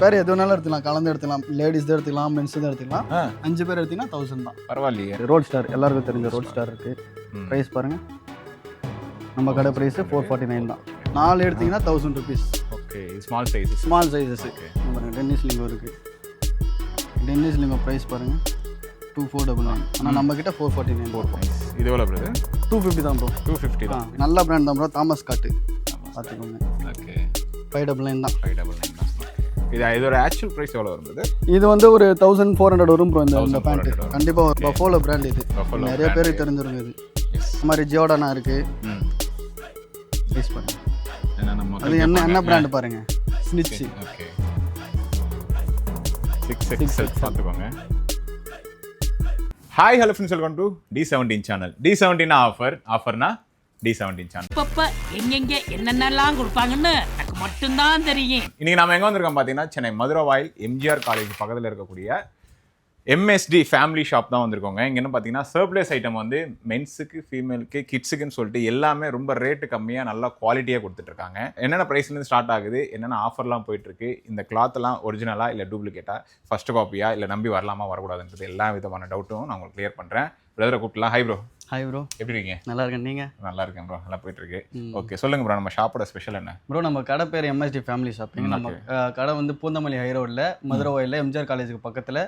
பேர் எது வேணாலும் எடுத்துக்கலாம், கலந்து எடுத்துக்கலாம், லேடிஸ் தான் எடுத்துக்கலாம், மென்ஸ் தான் எடுத்துக்கலாம். 5 பேர் எடுத்தீங்கன்னா 1000 தான். பரவாயில்லையே. ரோட் ஸ்டார் எல்லாருக்கும் தெரிஞ்ச ரோட் ஸ்டார் இருக்கு. ப்ரைஸ் பாருங்க, நம்ம கடை ப்ரைஸ் 449 தான். 4 எடுத்தீங்கன்னா 1000 rupees. Okay, small size. Small sizes பாருங்க. டென்னிஸ் லிங்கோ இருக்கு. டென்னிஸ் லிங்கோ ப்ரைஸ் பாருங்க 2499. ஆனால் நம்ம கிட்ட 449. இது எவ்வளோ பிரதர்? 250 தான் ப்ரோ. 250 தான். நல்ல பிராண்ட் தான் ப்ரோ. தாமஸ் காட்டு பார்த்துக்கோங்க. ஓகே, 599 தான். 599 தான். இதோட ஆக்சுவல் ப்ரைஸ் எவ்வளோ வருது? இது வந்து ஒரு 1400 வரும் ப்ரோ. இந்த பேண்ட் கண்டிப்பாக ஒரு பஃபோலோ பிராண்ட். இது நிறைய பேருக்கு தெரிஞ்சிருங்க. இது இந்த மாதிரி ஜியோடானா இருக்கு. ப்ரைஸ் பாருங்க. அது என்ன பிராண்ட் பாருங்க, ஸ்னிட்ச். ஓகே, 6XL பார்த்துக்கோங்க. Hi hello friends, welcome to D17 channel. D17 ஆஃபர்னா D17 channel. இப்ப எங்கெங்க என்னென்னலாம் கொடுப்பாங்கன்னு எனக்கு மட்டும்தான் தெரியும். இன்னைக்கு நம்ம எங்க வந்திருக்கோம் பார்த்தீங்கன்னா, சென்னை மதுரவாயில் எம்ஜிஆர் காலேஜ் பக்கத்தில் இருக்கக்கூடிய MSD ஃபேமிலி ஷாப் தான் வந்திருக்கோங்க. இங்கே என்ன பார்த்தீங்கன்னா, சர்ப்ளஸ் ஐட்டம் வந்து மென்ஸுக்கு, ஃபீமேலுக்கு, கிட்ஸுக்குன்னு சொல்லிட்டு எல்லாமே ரொம்ப ரேட்டு கம்மியாக நல்லா குவாலிட்டியாக கொடுத்துட்ருக்காங்க. என்னென்ன ப்ரைஸ்லேருந்து ஸ்டார்ட் ஆகுது, என்னென்ன ஆஃபர்லாம் போயிட்டுருக்கு, இந்த கிளாத்லாம் ஒரிஜினலா இல்லை டூப்ளிகேட்டா, ஃபர்ஸ்ட் காப்பியா இல்லை நம்பி வரலாமா வரக்கூடாதுன்றது எல்லா விதமான டவுட்டும் நான் உங்களுக்கு கிளியர் பண்ணுறேன். பிரதரை கூப்பிடலாம். Hi bro. ஹாய் ப்ரோ, எப்படி இருக்கீங்க? நல்லா இருக்கேன். நீங்கள்? நல்லா இருக்கேன் ப்ரோ, நல்லா போயிட்டுருக்கு. ஓகே, சொல்லுங்கள் ப்ரோ, நம்ம ஷாப்போட ஸ்பெஷல் என்ன? ப்ரோ, நம்ம கடை பேர் MSD ஃபேமிலி ஷாப்பிங். நம்ம கடை வந்து பூந்தமல்லி ஹை ரோடில் மதுரவாயில் எம்ஜிஆர் காலேஜுக்கு பக்கத்தில்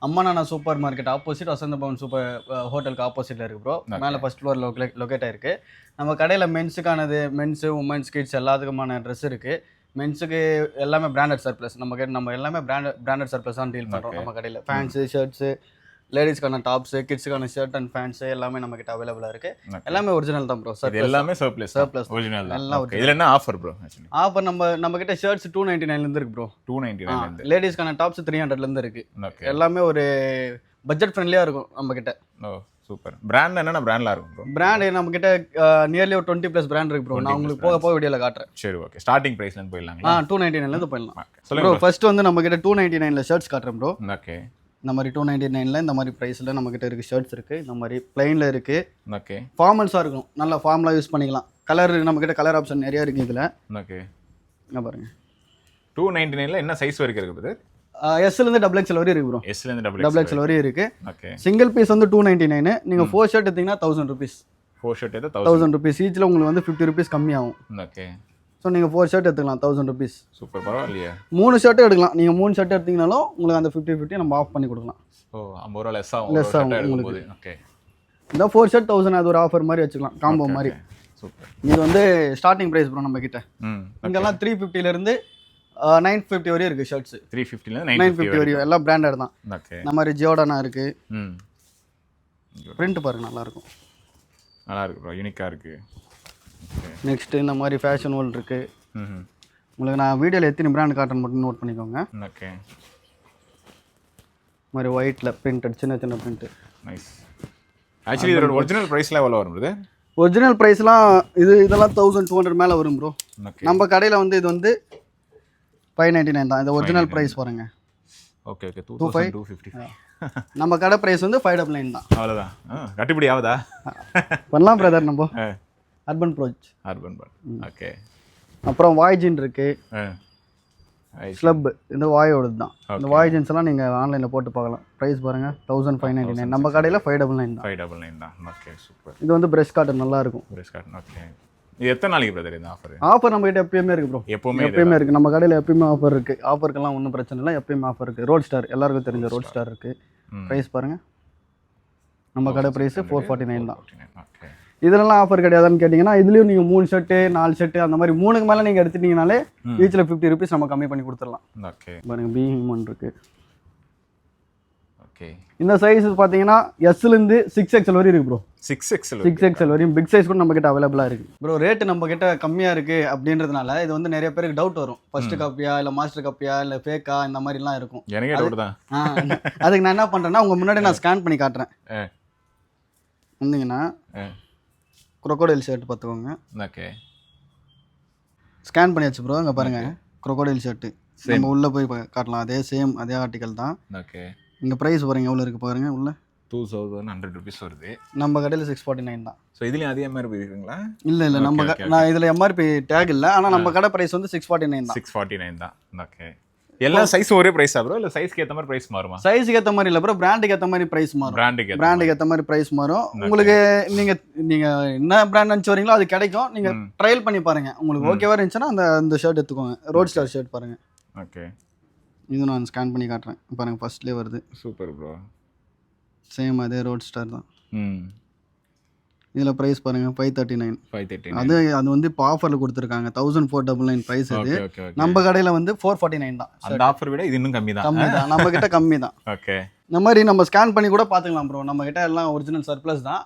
அம்மாநானா super market opposite Vasantha Bhavan super ஹோட்டலுக்கு ஆப்போசிட்டில் இருக்குது ப்ரோ. மேலே ஃபர்ஸ்ட் ஃப்ளோர் லொக்கேட் ஆயிருக்கு. நம்ம கடையில் மென்ஸுக்கானது, மென்ஸு, உமன்ஸ், கிட்ஸ் எல்லாத்துக்குமான ட்ரெஸ் இருக்குது. மென்ஸுக்கு எல்லாமே பிராண்டட் சர்ப்ளஸ். நம்ம எல்லாமே பிராண்டட் சர்ப்ளஸ் தான் டீல் பண்ணுறோம். நம்ம கடையில் ஃபேன்ஸு, ஷர்ட்ஸு, லேடிஸ்க்கான டாப்ஸு, கிட்ஸுக்கான ஷர்ட் அண்ட் பேண்ட்ஸு எல்லாமே நம்ம கிட்ட அவைலபிளாக இருக்குது. எல்லாமே ஒரிஜினல் தான் ப்ரோ. எல்லாமே சர்ப்ளஸ் ஒரிஜினல் எல்லாம். இதில் என்ன ஆஃபர் ப்ரோ? ஆஃபர் நம்ம கிட்ட ஷர்ட்ஸ் 299 இருக்கு ப்ரோ. 299. லேடிஸ்க்கான டாப்ஸ் 300 இருக்கு. எல்லாமே ஒரு பட்ஜெட் ஃப்ரெண்ட்லியாக இருக்கும் நம்ம கிட்ட. ஓ சூப்பர். பிராண்ட் என்னென்ன பிராண்ட்லாம் இருக்கும் ப்ரோ? பிராண்ட் நம்ம கிட்ட நியர்லி ஒரு 20+ பிராண்ட் இருக்கு ப்ரோ. நான் உங்களுக்கு போக வீடியோவில் காட்டுறேன். சரி, ஓகே. ஸ்டார்டிங் ப்ரைஸ்லேருந்து போயிடலாங்களா? 299 போயிடலாம் ப்ரோ. ஃபர்ஸ்ட் வந்து நம்ம கிட்ட 299 ஷர்ட்ஸ் காட்டுறேன் ப்ரோ. ஓகே, இந்த மாதிரி 299 இந்த மாதிரி ப்ரைஸில் நம்மக்கிட்ட இருக்குது. ஷர்ட்ஸ் இருக்குது, இந்த மாதிரி பிளைனில் இருக்குது. ஓகே, ஃபார்மல்ஸாக இருக்கும், நல்லா ஃபார்மலாக யூஸ் பண்ணிக்கலாம். கலர் நம்மக்கிட்ட கலர் ஆப்ஷன் நிறையா இருக்குது இதில். ஓகே, இங்கே பாருங்கள். 299 என்ன சைஸ் வரைக்கும் இருக்குது? எஸ்லேருந்து XXL வரையும் இருக்குது ப்ரோ. எஸ்லேருந்து XXL வரையும் இருக்குது. ஓகே, சிங்கிள் பீஸ் வந்து 299. நீங்கள் 4 ஷர்ட் எடுத்தீங்கன்னா 1000 ருபீஸ். 4 ஷர்ட் எடுத்து 1000 ருபீஸ் ஈச்சில் உங்களுக்கு வந்து 50 ருபீஸ் கம்மியாகும். ஓகே, ஸோ நீங்கள் 4 ஷர்ட் எடுத்துக்கலாம் 1000 ருபீஸ். சூப்பர், பரவாயில்லையா? 3 ஷர்ட்டு எடுக்கலாம். நீங்கள் 3 ஷர்ட் எடுத்தீங்கனாலும் உங்களுக்கு அந்த 50-50 நம்ம ஆஃப் பண்ணி கொடுக்கலாம். ஓ, 50 ரூபா லெஸ் ஆகும் எடுக்கும்போது. ஓகே, இந்த 4 ஷர்ட் 1000 அது ஒரு ஆஃபர் மாதிரி வச்சுக்கலாம், காம்போ மாதிரி. சூப்பர். இது வந்து ஸ்டார்டிங் ப்ரைஸ் ப்ரோ நம்ம கிட்ட. இங்கெல்லாம் 350லேருந்து 950 வரையும் இருக்குது ஷர்ட்ஸ். 350லேருந்து 950 வரையும் எல்லாம் பிராண்டட் தான். ஓகே, இந்த மாதிரி ஜியோடானா இருக்குது. பிரிண்ட் பாருங்க, நல்லாயிருக்கும். நல்லா இருக்கு ப்ரோ, யூனிக்காக இருக்குது. நெக்ஸ்ட்டு இந்த மாதிரி ஃபேஷன் வேர்ல்டு இருக்குது. உங்களுக்கு நான் வீடியோவில் எத்தனை பிராண்ட் காட்டன் மட்டும் நோட் பண்ணிக்கோங்க. ஓகே, இந்த மாதிரி ஒயிட்டில் பிரிண்டட் சின்ன சின்ன பிரிண்ட்டு. நைஸ். ஆக்சுவலி இதோட ஒரிஜினல் ப்ரைஸ்லாம் எவ்வளோ வருது? ஒரிஜினல் ப்ரைஸ்லாம் இதெல்லாம் 1200 மேலே வரும் ப்ரோ. நம்ம கடையில் வந்து இது வந்து 599 தான். இது ஒரிஜினல் ப்ரைஸ் பாருங்க. Okay okay, 2250. நம்ம கடை ப்ரைஸ் வந்து 599 தான். அவ்வளோதான். கட்டுப்படி ஆகுதா? பண்ணலாம் பிரதர். நம்ம அர்பன் ப்ரோச். ஓகே, அப்புறம் வாய்ஜின் இருக்குது. ஸ்லப் இந்த வாயோடது தான். இந்த வாய் ஜீன்ஸ் எல்லாம் நீங்கள் ஆன்லைனில் போட்டு பார்க்கலாம். ப்ரைஸ் பாருங்கள் 1599. நம்ம கடையில் 599 தான். 599 தான். Okay, super. இது வந்து பிரஷ் காட்டன் நல்லா இருக்கும். Brush cotton. ஓகே, இது எத்தனை நாளைக்கு பிரதர் இந்த ஆஃபர்? ஆஃபர் நம்ம கிட்ட எப்பயுமே இருக்குது ப்ரோ. எப்பயுமே இருக்குது. நம்ம கடையில் எப்பயுமே ஆஃபர் இருக்குது. ஆஃபருக்கெல்லாம் ஒன்றும் பிரச்சனை இல்லை, எப்பயுமே ஆஃபர் இருக்குது. ரோட் ஸ்டார் எல்லாருக்கும் தெரிஞ்ச ரோட் ஸ்டார் இருக்குது. ப்ரைஸ் பாருங்கள், நம்ம கடை ப்ரைஸ் 449 தான். ஓகே, இதெல்லாம் ஆஃபர் கிடையாதுன்னு கேட்டிங்கன்னா, இதுலேயும் நீங்கள் 3 ஷர்ட்டு 4 ஷர்ட்டு அந்த மாதிரி 3க்கு மேலே நீங்கள் எடுத்துட்டீங்கனாலே ஈச்சில் 50 ருபீஸ் நம்ம கம்மி பண்ணி கொடுத்துடலாம். ஓகே, பாருங்கள், பீஹிமன் இருக்குது. ஓகே, இந்த சைஸ் பார்த்தீங்கன்னா எஸ்லேருந்து 6XL வரையும் இருக்குது ப்ரோ. 6XL வரையும் பிக் சைஸ் கூட நம்ம கிட்ட அவைலபிளாக இருக்குது ப்ரோ. ரேட்டு நம்ம கிட்ட கம்மியாக இருக்குது அப்படின்றதுனால இது வந்து நிறைய பேருக்கு டவுட் வரும். ஃபர்ஸ்ட் காப்பியா இல்லை மாஸ்டர் காப்பியா இல்லை ஃபேக்கா இந்த மாதிரிலாம் இருக்கும். எனக்கே டவுட் தான். அதுக்கு நான் என்ன பண்ணுறேன்னா, உங்கள் முன்னாடி நான் ஸ்கேன் பண்ணி காட்டுறேன். வந்தீங்கன்னா crocodile ஷர்ட் பார்த்துக்கோங்க. ஓகே, ஸ்கேன் பண்ணியாச்சு ப்ரோ. அங்கே பாருங்கள், crocodile ஷர்ட்டு. நம்ம உள்ளே போய் காட்டலாம். அதே ஆர்டிக்கல் தான். ஓகே, இங்கே ப்ரைஸ் பாருங்கள் எவ்வளோ இருக்குது பாருங்கள். உள்ள 2100 ருபீஸ் வருது. நம்ம கடையில் 649 தான். ஸோ இதுலேயும் அதே மாதிரி இருக்குங்களா? இல்லை நம்ம நான் இதில் MRP டேக் இல்லை, ஆனால் நம்ம கடை ப்ரைஸ் வந்து 649 தான். 649 தான். ஓகே, எல்லாம் சைஸ் ஒரே பிரைஸா ப்ரோ இல்ல சைஸ்க்கு ஏத்த மாதிரி பிரைஸ் மாறுமா? சைஸுக்கு ஏற்ற மாதிரி இல்லை ப்ரோ, பிராண்டுக்கு ஏற்ற மாதிரி ப்ரைஸ் மாறும். பிராண்டுக்கு ஏற்ற மாதிரி ப்ரைஸ் மாறும். உங்களுக்கு நீங்க என்ன பிராண்ட் நினச்சி வரீங்களோ அது கிடைக்கும். நீங்க ட்ரையல் பண்ணி பாருங்க, உங்களுக்கு ஓகேவா இருந்துச்சுன்னா அந்த ஷர்ட் எடுத்துக்கோங்க. ரோட் ஸ்டார் ஷர்ட் பாருங்க. ஓகே, இது நான் ஸ்கேன் பண்ணி காட்டுறேன் பாருங்க, ஃபர்ஸ்ட்லேயே வருது. Super bro. சேம் அதே ரோட் ஸ்டார் தான். இதில் ப்ரைஸ் பாருங்க 539. அது வந்து இப்போ ஆஃபரில் கொடுத்துருக்காங்க 1499 ப்ரைஸ். அது நம்ம கடையில் வந்து 449 தான். அந்த ஆஃபர் விட இது இன்னும் கம்மி தான். நம்ம கிட்ட கம்மி தான். ஓகே, இந்த மாதிரி நம்ம ஸ்கேன் பண்ணி கூட பார்த்துக்கலாம் ப்ரோ. நம்ம கிட்ட எல்லாம் ஒரிஜினல் சர்ப்ளஸ் தான்.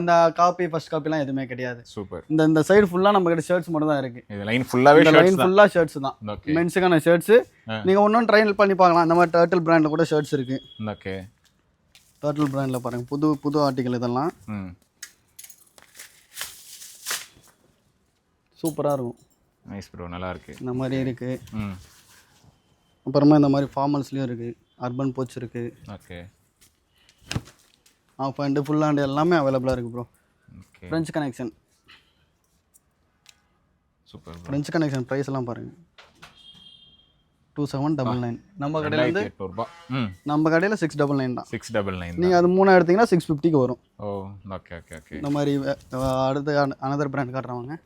இந்த காப்பி ஃபர்ஸ்ட் காப்பிலாம் எதுவுமே கிடையாது. சூப்பர். இந்த சைடு ஃபுல்லாக நம்ம கிட்ட ஷர்ட்ஸ் மட்டும் தான் இருக்கு. இந்த லைன் ஃபுல்லாவே ஷர்ட்ஸ் தான். மென்ஸுக்கான ஷர்ட்ஸ் நீங்க ஒன்றும் ட்ரையல் பண்ணி பார்க்கலாம். இந்த மாதிரி டர்ட்டில் பிராண்ட்ல கூட ஷர்ட்ஸ் இருக்கு. ஓகே, டர்ட்டில் பிராண்ட்ல பாருங்க, புது ஆர்டிகல் இதெல்லாம் சூப்பரா இருக்கும். நைஸ் ப்ரோ, நல்லா இருக்கு. இந்த மாதிரி இருக்கு. அப்புறமா இந்த மாதிரி ஃபார்மல்ஸ்லயும் இருக்கு, அர்பன் போச் இருக்கு. Okay, off hand full hand எல்லாமே அவைலபிளா இருக்கு bro. Okay, French connection. Super. French connection price எல்லாம் பாருங்க 2799. நம்ம கடையில வந்து 800 ரூபாய். நம்ம கடையில 699 தான். 699. நீங்க அது 3 எடுத்தீங்கன்னா 650க்கு வரும். ஓ, ஓகே ஓகே ஓகே. இந்த மாதிரி அடுத்து அனதர் பிராண்ட் காட்டுறவங்க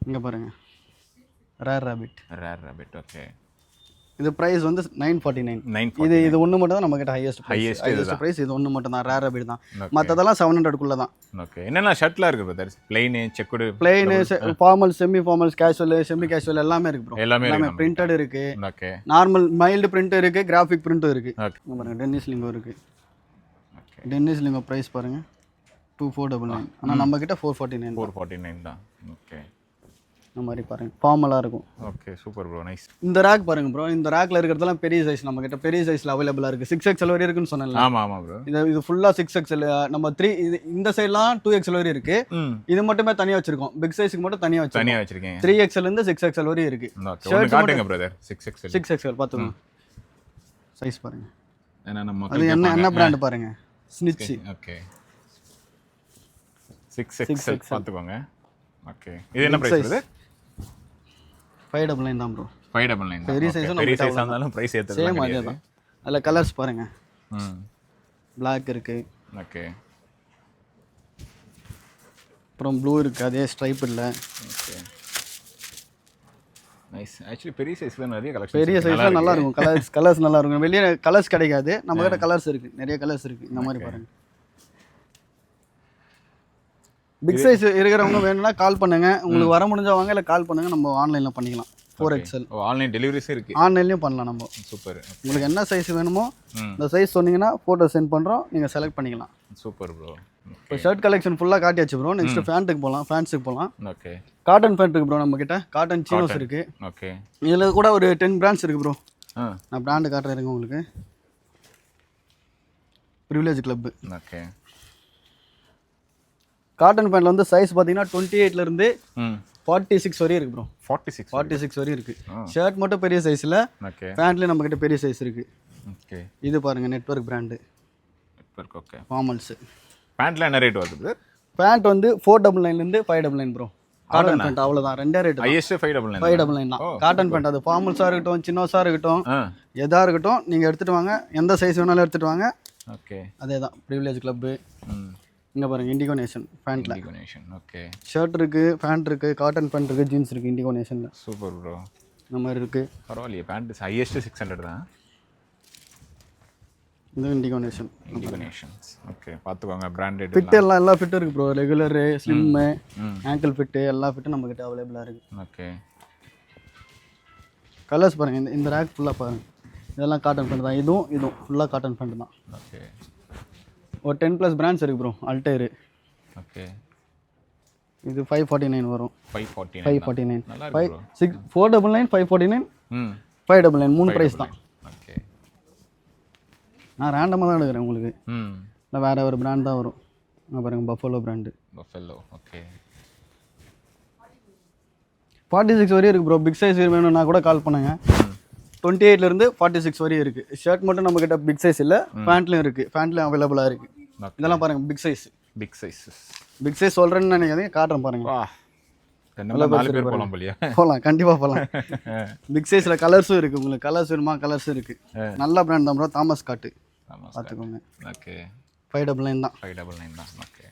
இங்க பாருங்க, ரேர் ராபிட். ஓகே, இது பிரைஸ் வந்து 949. இது ஒன்று மட்டும் தான் நம்ம கிட்ட ஹையஸ்ட் பிரைஸ். இது ஒன்று மட்டும் தான், ரேர் ராபிட் தான். மற்றதெல்லாம் 700 தான். ஓகே, என்னென்ன ஷர்ட்லாம் இருக்கு brother? Plain, checked, formal, semi formal, casual, semi casual எல்லாமே இருக்கு ப்ரோ. எல்லாமே பிரிண்டட் இருக்கு. ஓகே, நார்மல் மைல்டு பிரிண்ட் இருக்கு, கிராஃபிக் பிரிண்ட்டும் இருக்கு. பாருங்க, டென்னிஸ் லிங்கோ இருக்கு. ஓகே, டென்னிஸ் லிங்கோ பிரைஸ் பாருங்க 2499. ஆனா நம்ம கிட்ட 449 தான். ஓகே, இந்த மாதிரி பாருங்க, ஃபார்மலாக இருக்கும். Okay, super bro, nice. இந்த ரேக் பாருங்க ப்ரோ, இந்த ரேக்ல இருக்கிறதெல்லாம் பெரிய சைஸ். நம்ம கிட்ட பெரிய சைஸ்ல அவைலபிளா இருக்கு. 6XL வரை இருக்குன்னு சொன்னேன்ல. ஆமா ப்ரோ. இது ஃபுல்லா 6XL. நம்ம 3 இந்த சைடுலாம் 2XL வரை இருக்கு. இது மட்டுமே தனியா வச்சிருக்கோம். பிக் சைஸ்க்கு மட்டும் தனியா வச்சிருக்கேன். 3XL இருந்து 6XL வரை இருக்கு. ஷர்ட் காட்டுங்க பிரதர். 6XL பாத்துங்க, சைஸ் பாருங்க. ஏன்னா நம்ம அது என்ன பிராண்ட் பாருங்க, ஸ்னிட்ச். ஓகே, 6XL பாத்துக்கோங்க. ஓகே, இது என்ன பிரைஸ் வருது? 599 தான் ப்ரோ. 599. பெரிய சைஸா இருந்தாலும் பிரைஸ் ஏத்துறது சேம் அதே தான். அதுல கலர்ஸ் பாருங்க. Black இருக்கு. ஓகே, அப்புறம் ப்ளூ இருக்கு, அதே ஸ்ட்ரைப் இல்ல. Okay, nice. एक्चुअली பெரிய சைஸ்ல நிறைய கலெக்ஷன். பெரிய சைஸ்ல நல்லா இருக்கும். கலர்ஸ் நல்லா இருக்கும். வெளிய கலர்ஸ் கிடைக்காது, நம்ம கிட்ட கலர்ஸ் இருக்கு, நிறைய கலர்ஸ் இருக்கு. இந்த மாதிரி பாருங்க. பிக் சைஸ் இருக்கிறவங்க வேணும்னா கால் பண்ணுங்க. உங்களுக்கு வர முடிஞ்சவங்க இல்லை கால் பண்ணுங்க, நம்ம ஆன்லைனில் பண்ணிக்கலாம். 4XL ஆன்லைன் டெலிவரிஸ் இருக்கு. ஆன்லைன்லயும் பண்ணலாம் நம்ம. சூப்பர். உங்களுக்கு என்ன சைஸ் வேணுமோ இந்த சைஸ் சொன்னீங்கன்னா ஃபோட்டோ சென்ட் பண்ணுறோம், நீங்கள் செலக்ட் பண்ணிக்கலாம். Super bro. இப்போ ஷர்ட் கலெக்ஷன் ஃபுல்லாக காட்டியாச்சு ப்ரோ. நெக்ஸ்ட் ஃபேண்ட்டுக்கு போகலாம். ஃபேன்ஸுக்கு போகலாம். ஓகே, காட்டன் ஃபேண்ட் இருக்கு ப்ரோ நம்ம கிட்ட. காட்டன் சீனோஸ் இருக்கு. ஓகே, இதில் கூட ஒரு 10 பிராண்ட்ஸ் இருக்கு ப்ரோ. நான் பிராண்டு காட்டுறேன் உங்களுக்கு. Privilege club. ஓகே, காட்டன் பேண்ட்ல வந்து சைஸ் பார்த்தீங்கன்னா 28ல இருந்து 46 வரையும் இருக்கு ப்ரோ. 46 வரையும் இருக்கு. ஷர்ட் மட்டும் பெரிய சைஸ்ல. ஓகே, பேண்ட்லயும் நம்ம கிட்ட பெரிய சைஸ் இருக்கு. ஓகே, இது பாருங்க, Network brand. Network. Okay, formals. பேண்ட்ல என்ன ரேட் வருது? பேண்ட் வந்து 499 ல இருந்து 599 ப்ரோ. காட்டன் பேண்ட் அவ்வளவுதான், ரெண்டே ரேட். ஹையஸ்ட் 599 தான் காட்டன் பேண்ட். அது ஃபார்மல்ஸா இருக்கட்டும், சின்னோஸா இருக்கட்டும், எதா இருக்கட்டும், நீங்க எடுத்துட்டு வாங்க. எந்த சைஸ் வேணாலும் எடுத்துட்டு வாங்க. ஓகே, அதேதான் ப்ரிவிலேஜ் கிளப். இங்க பாருங்க, இண்டிகோ நேஷன் பேண்ட்ல. Indigo Nation. ஓகே, ஷர்ட் இருக்கு, பேண்ட் இருக்கு, காட்டன் பேண்ட் இருக்கு, ஜீன்ஸ் இருக்கு இண்டிகோ நேஷன்ல. Super bro. இந்த மாதிரி இருக்கு. பரவாயில்லையே, பேண்ட் ஹையஸ்ட் 600 தான். இது இண்டிகோ நேஷன். ஓகே, பாத்துக்கோங்க. பிராண்டட் ஃபிட் எல்லா ஃபிட் இருக்கு bro. Regular, slim, ankle fit எல்லா ஃபிட்டும் நம்ம கிட்ட அவைலபிளா இருக்கு. ஓகே, கலர்ஸ் பாருங்க. இந்த ரேக் ஃபுல்லா பாருங்க, இதெல்லாம் காட்டன் பேண்ட் தான். இதுவும் ஃபுல்லா காட்டன் பேண்ட் தான். ஓகே, ஒரு 10+ பிராண்ட்ஸ் இருக்கு ப்ரோ. அல்டேர். ஓகே, இது 549 வரும். 549. நல்லா இருக்கு ப்ரோ. 499, 549, 599 மூணு பிரைஸ் தான். ஓகே, நான் ரேண்டமாக தான் எடுக்கிறேன் உங்களுக்கு. இல்லை வேற ஒரு பிராண்ட் தான் வரும். நான் பாருங்க, பஃபலோ பிராண்டு. ஓகே, 46 வரையும் இருக்கு ப்ரோ. பிக் சைஸ் வேணும்னா கூட கால் பண்ணுங்க. 28ல இருந்து 46 வரையும் இருக்கு. ஷர்ட் மட்டும் நம்ம கிட்ட பிக் சைஸ் இல்ல, பேண்ட்லயும் இருக்கு. பேண்ட்லயும் அவைலபிளா இருக்கு. இதெல்லாம் பாருங்க, பிக் சைஸ். பிக் சைஸ் சொல்றேன்னு நினைக்காதீங்க, காட்டுறேன் பாருங்க. நம்ம 4 பேர் போலாம் போலியா? போகலாம், கண்டிப்பாக போகலாம். பிக் சைஸில் கலர்ஸும் இருக்குது, உங்களுக்கு கலர்ஸ் வேணுமா கலர்ஸும் இருக்குது. நல்ல பிராண்ட் தான் ப்ரோ, தாமஸ் காட்டு பார்த்துக்கோங்க. ஓகே 599 தான். 599 தான். ஓகே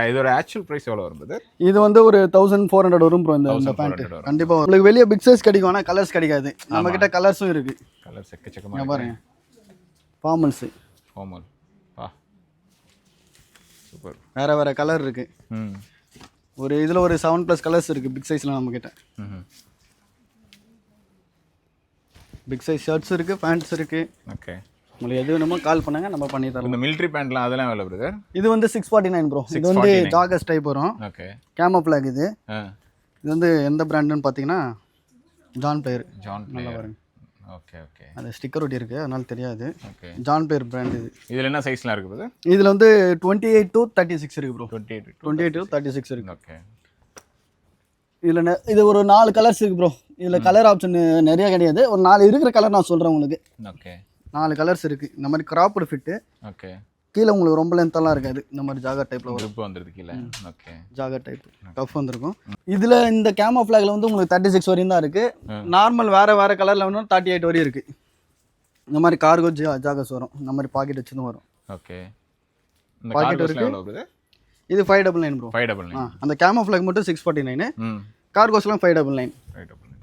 இதோட ஆக்சுவல் ப்ரைஸ் எவ்வளோ வருது? இது வந்து ஒரு 1400 வரும் ப்ரோ இந்த பேண்ட். கண்டிப்பாக உங்களுக்கு வெளியே பிக் சைஸ் கிடைக்கும், ஆனால் கலர்ஸ் கிடைக்காது. நம்ம கிட்ட கலர்ஸும் இருக்குது. கலர்ஸ் எக்கச்சக்கமாக பாருங்க. Formals formal super. வேறு கலர் இருக்குது. ஒரு இதில் ஒரு 7+ கலர்ஸ் இருக்குது பிக் சைஸில் நம்மக்கிட்ட. பிக் சைஸ் ஷர்ட்ஸ் இருக்குது, பேண்ட்ஸ் இருக்குது. ஓகே உங்களுக்கு எது வேணுமோ கால் பண்ணுங்க, நம்ம பண்ணி தரோம். இந்த மிலிட்ரி பேண்ட்லாம் அதெல்லாம் எவ்வளோ பிரதர்? இது வந்து 649 ப்ரோ. இது வந்து ஜாகர்ஸ் டைப் வரும். ஓகே கேமோ ஃபிளாக் இது. இது வந்து எந்த பிராண்டுன்னு பார்த்தீங்கன்னா ஜான் பிளேயர். நல்லா பாருங்க. ஓகே ஓகே அது ஸ்டிக்கர் ஒட்டி இருக்குது, அதனால தெரியாது. ஓகே ஜான் பிளேயர் பிராண்ட் இது. இதில் என்ன சைஸ்லாம் இருக்குது பிரதர்? இதில் வந்து 28 to 36 இருக்குது ப்ரோ. 28 to 36 இருக்குது. ஓகே இதில் இது ஒரு 4 கலர்ஸ் இருக்குது ப்ரோ. இதில் கலர் ஆப்ஷன் நிறைய கிடையாது, ஒரு 4 இருக்கிற கலர் நான் சொல்கிறேன் உங்களுக்கு. ஓகே 4 கலர்ஸ் இருக்குது. இந்த மாதிரி கிராப்டு ஃபிட்டு. ஓகே கீழே உங்களுக்கு ரொம்ப லென்த்தெல்லாம் இருக்காது, இந்த மாதிரி ஜாகர் டைப்பில் வரும். grip வந்துருது கீழே. ஓகே ஜாகர் டைப் கஃப் வந்திருக்கும். இதில் இந்த கேமோ ஃபிளாக்ல வந்து உங்களுக்கு 36 வரையும் தான் இருக்குது. நார்மல் வேறு கலரில் வேணும் 38 வரையும் இருக்குது. இந்த மாதிரி கார்கோ ஜாகர்ஸ் வரும், இந்த மாதிரி பாக்கெட் வச்சுதான் வரும். ஓகே பாக்கெட் இருக்குது. இது 599 ப்ரோ. 599. அந்த கேமோ ஃபிளாக் மட்டும் 649. கார்கோஸ்லாம் 599.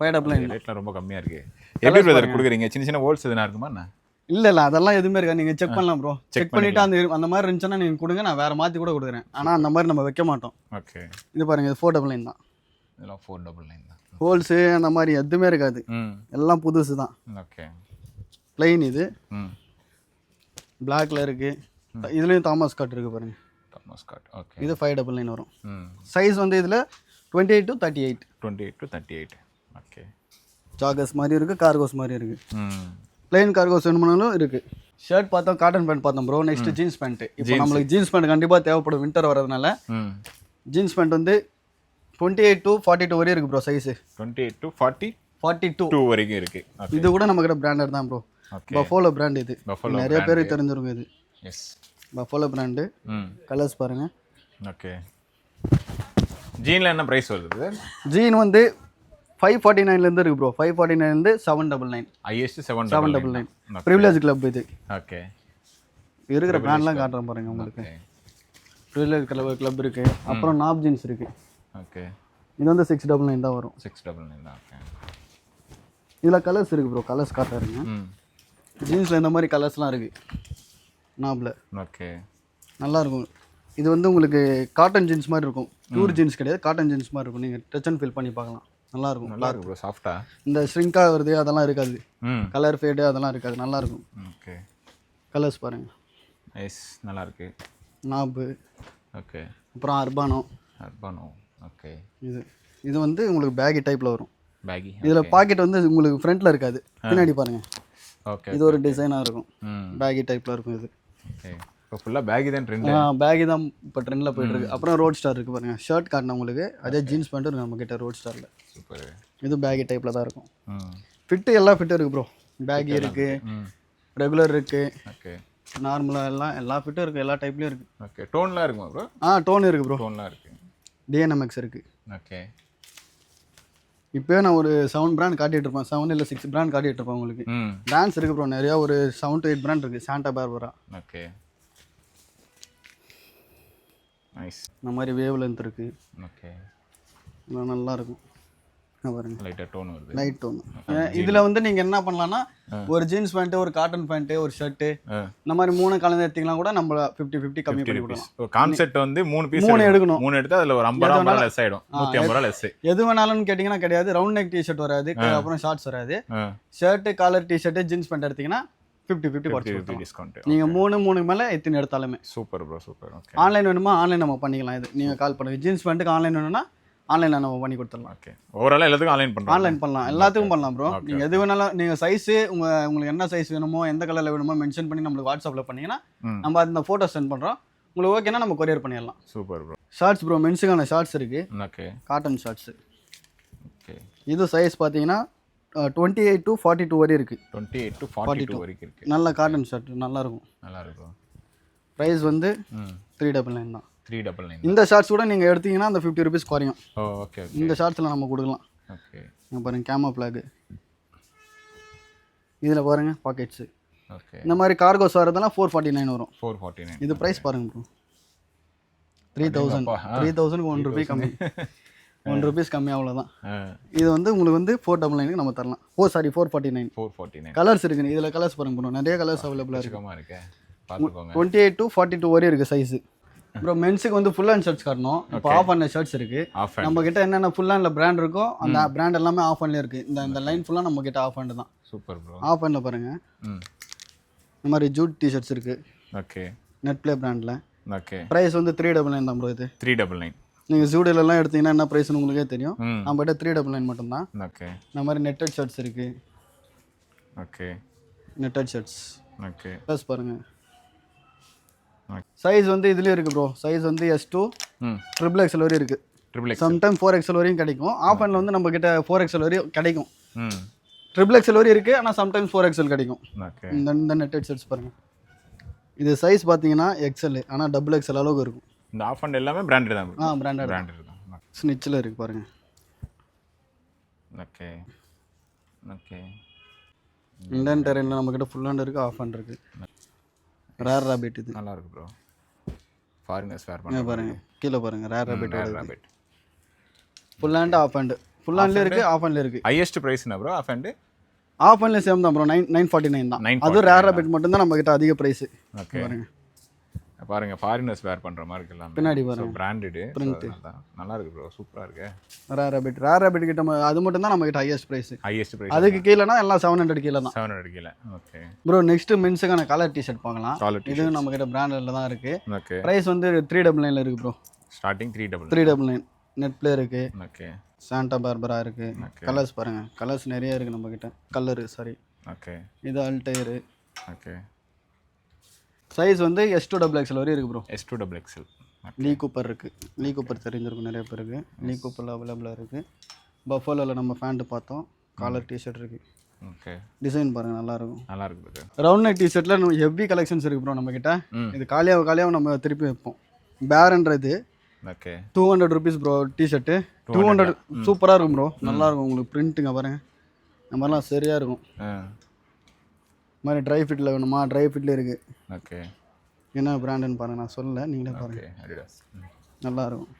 599 ரேட்லாம் ரொம்ப கம்மியாக இருக்குது. எப்படி பிரதர் கொடுக்குறீங்க? சின்ன சின்ன ஹோல்ஸ் எதுனா இருக்குமா என்ன? இல்லை அதெல்லாம் எதுவுமே இருக்காது. நீங்கள் செக் பண்ணலாம் ப்ரோ. செக் பண்ணிவிட்டு அந்த மாதிரி இருந்துச்சுன்னா நீங்கள் கொடுங்க, நான் வேறு மாற்றி கூட கொடுக்குறேன். ஆனால் அந்த மாதிரி நம்ம வைக்க மாட்டோம். ஓகே இது பாருங்கள், இது 499 தான். இதெல்லாம் 499 தான். ஹோல்ஸு அந்த மாதிரி எதுவுமே இருக்காது, எல்லாம் புதுசு தான். ஓகே பிளைன் இது. பிளாக்ல இருக்குது. இதுலேயும் தாமஸ் காட் இருக்குது பாருங்கள். Thomas God. ஓகே இது 599 வரும். சைஸ் வந்து இதில் 28 to 38. 28 to 38. ஓகே ஜாகர்ஸ் மாதிரி இருக்குது, கார்கோஸ் மாதிரி இருக்குது. பிளைன் கார்கோஸ் வேணுமானாலும் இருக்குது. ஷர்ட் பார்த்தோம், காட்டன் பேண்ட் பார்த்தோம் ப்ரோ. Next jeans pant. இப்போ நம்மளுக்கு ஜீன்ஸ் பேண்ட் கண்டிப்பாக தேவைப்படும், வின்டர் வரதுனால. ஜீன்ஸ் பேண்ட் வந்து 28 to 42 வரையும் இருக்குது ப்ரோ சைஸு. 28 to 42 வரைக்கும் இருக்குது. இது கூட நம்மக்கிட்ட பிராண்டட் தான் ப்ரோ. பஃபோலோ பிராண்ட் இது. நிறைய பேருக்கு தெரிஞ்சிருக்கும் இது. Yes Buffalo brand. கலர்ஸ் பாருங்கள். ஓகே ஜீனில் என்ன ப்ரைஸ் வருது? ஜீன் வந்து 549 இருக்குது ப்ரோ. 549 799. ஹையஸ்ட் 799. ப்ரிவிலேஜ் கிளப் இது. ஓகே இருக்கிற பிராண்ட்லாம் காட்டுறேன் பாருங்க உங்களுக்கு. ப்ரிவிலேஜ் கிளப் இருக்குது. அப்புறம் நாப் ஜீன்ஸ் இருக்குது. ஓகே இது வந்து 699 தான் வரும். 699 தான். ஓகே இதில் கலர்ஸ் இருக்குது ப்ரோ, கலர்ஸ் காட்டுறேங்க. ஜீன்ஸில் இந்த மாதிரி கலர்ஸ்லாம் இருக்குது நாப்பில். ஓகே நல்லாயிருக்கும். இது வந்து உங்களுக்கு காட்டன் ஜீன்ஸ் மாதிரி இருக்கும். பியூர் ஜீன்ஸ் கிடையாது, காட்டன் ஜீன்ஸ் மாதிரி இருக்கும். நீங்கள் டச் அண்ட் ஃபீல் பண்ணி பார்க்கலாம். நல்லாயிருக்கும். நல்லா இருக்கும் ப்ரோ. சாஃப்டா இந்த ஸ்ரிங்காக வருது அதெல்லாம் இருக்காது. கலர் ஃபேடு அதெல்லாம் இருக்காது, நல்லாயிருக்கும். ஓகே கலர்ஸ் பாருங்கள். நைஸ், நல்லா இருக்கு. நாப்பு. ஓகே அப்புறம் அர்பானோ. ஓகே இது வந்து உங்களுக்கு பேகி டைப்பில் வரும். பேகி. இதில் பாக்கெட் வந்து உங்களுக்கு ஃப்ரண்ட்டில் இருக்காது, பின்னாடி பாருங்கள். ஓகே இது ஒரு டிசைனாக இருக்கும், பேகி டைப்பில் இருக்கும் இது. ஓகே இப்போ ஃபுல்லாக பேகி தான் ட்ரெண்ட். பேகி தான் இப்போ ட்ரெண்டில் போயிட்டுருக்கு. அப்புறம் ரோட் ஸ்டார் இருக்குது பாருங்கள். ஷர்ட் காட்டின உங்களுக்கு அதே ஜீன்ஸ் பேண்ட்டு இருக்குது நம்மக்கிட்ட ரோட் ஸ்டாரில். சூப்பர். இது பேகி டைப்பில் தான் இருக்கும். ஃபிட்டு எல்லா ஃபிட்டும் இருக்குது ப்ரோ. பேகி இருக்குது, ரெகுலர் இருக்குது. ஓகே நார்மலாக எல்லா ஃபிட்டும் இருக்குது, எல்லா டைப்லேயும் இருக்குது. ஓகே டோன்லாம் இருக்குமா ப்ரோ? டோன் இருக்குது ப்ரோ. டோன்லாம் இருக்குது. டிஎன்எம்எக்ஸ் இருக்குது. ஓகே இப்போயே நான் ஒரு 7 பிராண்ட் காட்டிகிட்டு இருப்பேன், 7 இல்லை 6 பிராண்ட் காட்டிகிட்டு இருப்பேன் உங்களுக்கு. பிராண்ட்ஸ் இருக்குது ப்ரோ நிறையா, ஒரு 7 to 8 பிராண்ட் இருக்குது. Santa Barbara. Okay nice. இந்த மாதிரி வேவ் லென்த் இருக்குது. ஓகே நல்லா இருக்கும். பாருங்க லைட்டாக டோன் வருது. Light tone. இதில் வந்து நீங்கள் என்ன பண்ணலாம்னா ஒரு ஜீன்ஸ் பேண்ட்டு, ஒரு காட்டன் பேண்ட்டு, ஒரு ஷர்ட்டு, இந்த மாதிரி 3 கலந்து எடுத்திங்கன்னா கூட நம்ம 50-50 கம்மி பண்ணி கொடுக்கலாம். கான்செப்ட் வந்து 3 பீஸ் எடுக்கணும். 3 எடுத்து அதில் ஒரு 50 ரூபா லெஸ் ஆகிடும். 150 ரூபா லெஸ். எது வேணாலும்னு கேட்டிங்கன்னா கிடையாது. ரவுண்ட் நெக் டிஷர்ட் வராது, அப்புறம் ஷார்ட்ஸ் வராது. Shirt, collar t shirt, jeans pant எடுத்திங்கன்னா 50-50 டிஸ்கவுண்ட். நீங்கள் 3 மேலே எத்தனை எடுத்தாலுமே. Super bro, super. Okay online வேணுமா ஆன்லைன் நம்ம பண்ணிக்கலாம். இது நீங்கள் கால் பண்ணுங்கள். ஜீன்ஸ் பேண்ட்டுக்கு ஆன்லைன் வேணும்னா ஆன்லைனில் நம்ம பண்ணி கொடுத்துடலாம். ஓகே ஓவராலாக எல்லாத்துக்கும் ஆன்லைன் பண்ணலாம், எல்லாத்துக்கும் பண்ணலாம் ப்ரோ. நீங்கள் எது வேணாலும் நீங்கள் சைஸு உங்களுக்கு என்ன சைஸ் வேணுமோ, எந்த கலரில் வேணுமோ மென்ஷன் பண்ணி நம்மளுக்கு வாட்ஸ்அப்பில் பண்ணிங்கன்னா நம்ம அந்த ஃபோட்டோ சென்ட் பண்ணுறோம். உங்களுக்கு ஓகேனா நம்ம கொரியர் பண்ணிடலாம். Super bro. ஷார்ட்ஸ் ப்ரோ, மென்ஸுக்கான ஷார்ட்ஸ் இருக்குது. Okay cotton shorts. ஓகே இது சைஸ் பார்த்தீங்கன்னா 28 to 42 வரை இருக்குது. 28 to 42 வரைக்கும் இருக்குது. நல்ல காட்டன் ஷர்ட் நல்லாயிருக்கும். நல்லா இருக்கும். ப்ரைஸ் வந்து 399 தான். 399. இந்த ஷார்ட்ஸ் கூட நீங்கள் எடுத்தீங்கன்னா அந்த 50 rupees குறையும். ஓ ஓகே ஓகே. இந்த ஷார்ட்ஸில் நம்ம கொடுக்கலாம். ஓகே. இங்கே பாருங்கள் கேமோ ஃப்ளாகு, இதில் பாருங்கள் பாக்கெட்ஸு. ஓகே. இந்த மாதிரி கார்கோஸ் வரதெல்லாம் 449 வரும். 449. இது ப்ரைஸ் பாருங்க ப்ரோ, 3000. 3000க்கு 1 ரூபி கம்மி, 1 rupees கம்மி, அவ்வளோதான். இது வந்து உங்களுக்கு வந்து 499 நம்ம தரலாம். 449. 449. கலர்ஸ் இருக்குங்க, இதில் கலர்ஸ் பாருங்க ப்ரோ, நிறைய கலர்ஸ் அவைலபிளாக இருக்குது. இருக்கு பார்த்துக்கோங்க. 28 to 42 வரை இருக்குது சைஸு. ப்ரோ மென்ஸுக்கு வந்து ஃபுல் ஹேண்ட் ஷர்ட்ஸ் காட்டணும். இப்போ ஆஃப் ஹேண்ட் ஷர்ட்ஸ் இருக்குது. நம்ம கிட்ட என்னென்ன ஃபுல் ஹேண்டில் பிராண்ட் இருக்கோ அந்த பிராண்ட் எல்லாமே ஆஃப் ஹேண்ட்லேயே இருக்குது. இந்த லைன் ஃபுல்லாக நம்ம கிட்ட ஆஃப் ஹேண்ட் தான். Super bro. ஆஃப் ஹேண்டில் பாருங்கள், இந்த மாதிரி ஜூட் டிஷர்ட்ஸ் இருக்குது. ஓகே. நெட் ப்ளே பிராண்டில். ஓகே. ப்ரைஸ் வந்து 399 தான் ப்ரோ. இது 399. நீங்கள் ஜூடிலெலாம் எடுத்தீங்கன்னா என்ன ப்ரைஸ்னு உங்களுக்கே தெரியும். நம்ம கிட்ட 399 மட்டும்தான். ஓகே. இந்த மாதிரி நெட்டட் ஷர்ட்ஸ் இருக்குது. Okay. Netted shirts. Okay. Plus பாருங்கள் சைஸ் வந்து இதுலேயும் இருக்குது ப்ரோ. சைஸ் வந்து S2 XXL வரையும் இருக்குது. சம்டைம் 4XL வரையும் கிடைக்கும். ஆஃப் ஹேண்டில் வந்து நம்ம கிட்ட 4XL வரையும் கிடைக்கும். XXL வரையும் இருக்குது, ஆனால் சம்டைம்ஸ் 4XL கிடைக்கும். இந்த நெட்டட் ஷர்ட்ஸ் பாருங்கள், இது சைஸ் பார்த்தீங்கன்னா XL, ஆனால் XXL அளவுக்கு இருக்கும். இந்த ஆஃப் ஹேண்ட் எல்லாமே பிராண்டட் தான். பிராண்டட் தான். ஸ்னிச்சில் இருக்குது பாருங்கள். ஓகே. ஓகே. இண்டியன் டெரெயினில் நம்மக்கிட்ட ஃபுல் ஹேண்ட் இருக்குது, ஆஃப் ஹேண்ட் இருக்குது. ரேர் ராபிட் இது நல்லா இருக்கு ப்ரோ. ஃபாரினர்ஸ் வேர் பண்ணுங்க பாருங்க, கீழே பாருங்க rare rabbit. Full hand half hand, full ஹேண்ட்ல இருக்கு, ஆஃப் ஹேண்ட்ல இருக்கு. ஹையஸ்ட் பிரைஸ் என்ன ப்ரோ ஆஃப் ஹேண்ட்? ஆஃப் ஹேண்ட்ல சேம் தான் ப்ரோ, 949 தான். அது ரேர் ராபிட் மட்டும் தான் நம்ம கிட்ட அதிக பிரைஸ். ஓகே. பாருங்க பாருங்க, ஃபாரினர்ஸ் வேர் பண்ற மாதிரி இருக்கலாம். பின்னாடி பாருங்க, பிராண்டட் நல்லா இருக்கு ப்ரோ, சூப்பரா இருக்கு. ரேர் ராபிட் கிட்ட அது மட்டும் தான் நம்ம கிட்ட ஹையஸ்ட் பிரைஸ். Highest price. அதுக்கு கீழனா எல்லாம் 700 கீழ தான். 700 கீழ. Okay bro. நெக்ஸ்ட் மென்ஸ்க்கான கலர் டி-ஷர்ட் பார்க்கலாம். இது நம்ம கிட்ட பிராண்டட்ல தான் இருக்கு. ஓகே. பிரைஸ் வந்து 399 இருக்கு ப்ரோ. ஸ்டார்டிங் 399. நெட் ப்ளே இருக்கு. ஓகே. சாண்டா பார்பரா இருக்கு. கலர்ஸ் பாருங்க, கலர்ஸ் நிறைய இருக்கு நம்ம கிட்ட. Colour sorry. ஓகே. இது அல்டைர். ஓகே. சைஸ் வந்து S2 XXL வரை இருக்கு ப்ரோ. S2 XXL. லீ கூப்பர் இருக்கு. லீ கூப்பர் தெரிஞ்சிருக்கும் நிறைய பேருக்கு. லீ கூப்பர்ல அவைலபிளாக இருக்கு. பஃபலோல நம்ம ஃபேண்ட் பார்த்தோம். காலர் டி-ஷர்ட் இருக்கு. ஓகே. டிசைன் பாருங்க, நல்லா இருக்கும். நல்லா இருக்கு. ரவுண்ட் நெக் டி-ஷர்ட்ல ஹெவி கலெக்ஷன்ஸ் இருக்கு ப்ரோ நம்ம கிட்ட. இது காலியாக நம்ம திருப்பி வைப்போம். பேர்ன்றது ஓகே 200 rupees ப்ரோ. டி-ஷர்ட் 200 சூப்பராக இருக்கும் ப்ரோ, நல்லா இருக்கும். உங்களுக்கு பிரிண்ட்டுங்க பாருங்க, இந்த மாதிரிலாம் சரியா இருக்கும். இந்த மாதிரி ட்ரை ஃபிட்டில் வேணுமா? ட்ரை ஃபிட்டில் இருக்கு. ஓகே. என்ன பிராண்டுன்னு பாருங்க, நான் சொல்லலை, நீங்களே பாருங்க. அடிடாஸ் நல்லா இருக்கும்.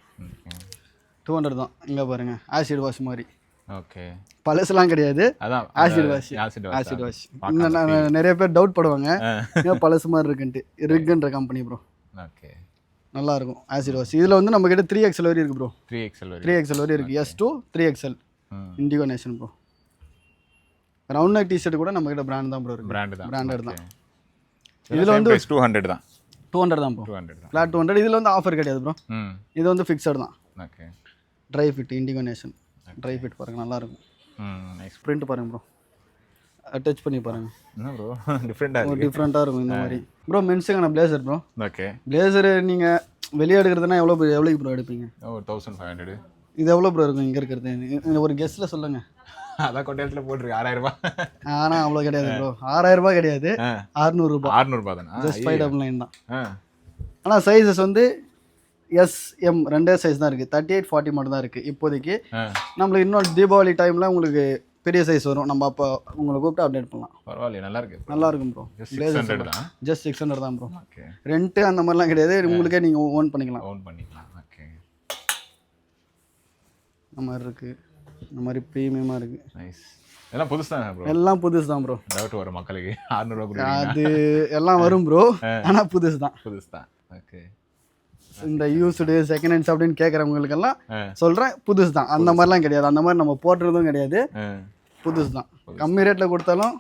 200 தான். இங்கே பாருங்க, ஆசிட் வாஷ் மாதிரி. ஓகே. பழசுலாம் கிடையாது, அதான் ஆசிட் வாஷ். ஆசிட் வாஷ் நிறைய பேர் டவுட் படுவாங்க ஏன் பழசு மாதிரி இருக்குன்ட்டு. ரிக்ன்ற கம்பெனி ப்ரோ. ஓகே. நல்லா இருக்கும் ஆசிட் வாஷ். இதில் வந்து நம்ம கிட்ட 3XL வரை இருக்கு ப்ரோ. 3XL வரை இருக்கு. S2 3XL indigo nation bro. Round neck T-shirt கூட நம்ம கிட்ட பிராண்ட் தான் ப்ரோ இருக்கு. பிராண்டட் தான். இதில் வந்து 200 தான். 200 தான் ப்ரோ. ஃப்ளாட் 200. இதில் வந்து ஆஃபர் கிடையாது ப்ரோ. இது வந்து ஃபிக்ஸட் தான். Okay. Dry fit Indigo Nation. Dry fit பாருங்க, நல்லா இருக்கும். நைஸ். பிரிண்ட் பாருங்க ப்ரோ, டச் பண்ணி பாருங்க. என்ன ப்ரோ டிஃப்ரெண்டாக இருக்கும் இந்த மாதிரி ப்ரோ. மென்ஸுக்கான பிளேசர் ப்ரோ. ஓகே. பிளேசர் நீங்கள் வெளியே எடுக்கிறதுனா எவ்வளோக்கு ப்ரோ எடுப்பீங்க? 1500. இது எவ்வளோ ப்ரோ இருக்கும் இங்கே இருக்கிறது? ஒரு கெஸ்ட்டில் சொல்லுங்கள். அதான் கொட்டையத்தில் போட்டுருக்கு 6000 ரூபாய். ஆனால் அவ்வளோ கிடையாது ப்ரோ. 6000 ரூபாய் கிடையாது, 600 ரூபாய். 600 ரூபாய் தானே? ஜஸ்ட் 599 தான். ஆனால் சைஸஸ் வந்து SM ரெண்டே சைஸ் தான் இருக்குது. 38 40 மட்டும் தான் இருக்குது இப்போதைக்கு. நம்மளுக்கு இன்னும் தீபாவளி டைமில் உங்களுக்கு பெரிய சைஸ் வரும். நம்ம அப்போ உங்களை கூப்பிட்டு அப்டேட் பண்ணலாம். பரவாயில்ல, நல்லா இருக்கு. நல்லா இருக்கும் ப்ரோ. ஜஸ்ட் 600 தான் ப்ரோ. ஓகே. ரெண்ட்டு அந்த மாதிரிலாம் கிடையாது, உங்களுக்கே நீங்கள் ஓன் பண்ணிக்கலாம். ஓகே. இந்த மாதிரி இருக்குது, இந்த மாதிரி ப்ரீமியமாக இருக்குது. நைஸ். எல்லாம் புதுசு தான் ப்ரோ. எல்லாம் புதுசு தான் ப்ரோ. டவுட் வரும் மக்களுக்கு 600 ரூபாய் அது எல்லாம் வரும் ப்ரோ, ஆனால் புதுசு தான். ஓகே. இந்த யூஸ்டு செகண்ட் ஹேண்ட்ஸ் அப்படின்னு கேட்குறவங்களுக்கெல்லாம் சொல்கிறேன், புதுசு தான். அந்த மாதிரிலாம் கிடையாது, அந்த மாதிரி நம்ம போட்டுறதும் கிடையாது. புதுசு தான். கம்மி ரேட்டில் கொடுத்தாலும்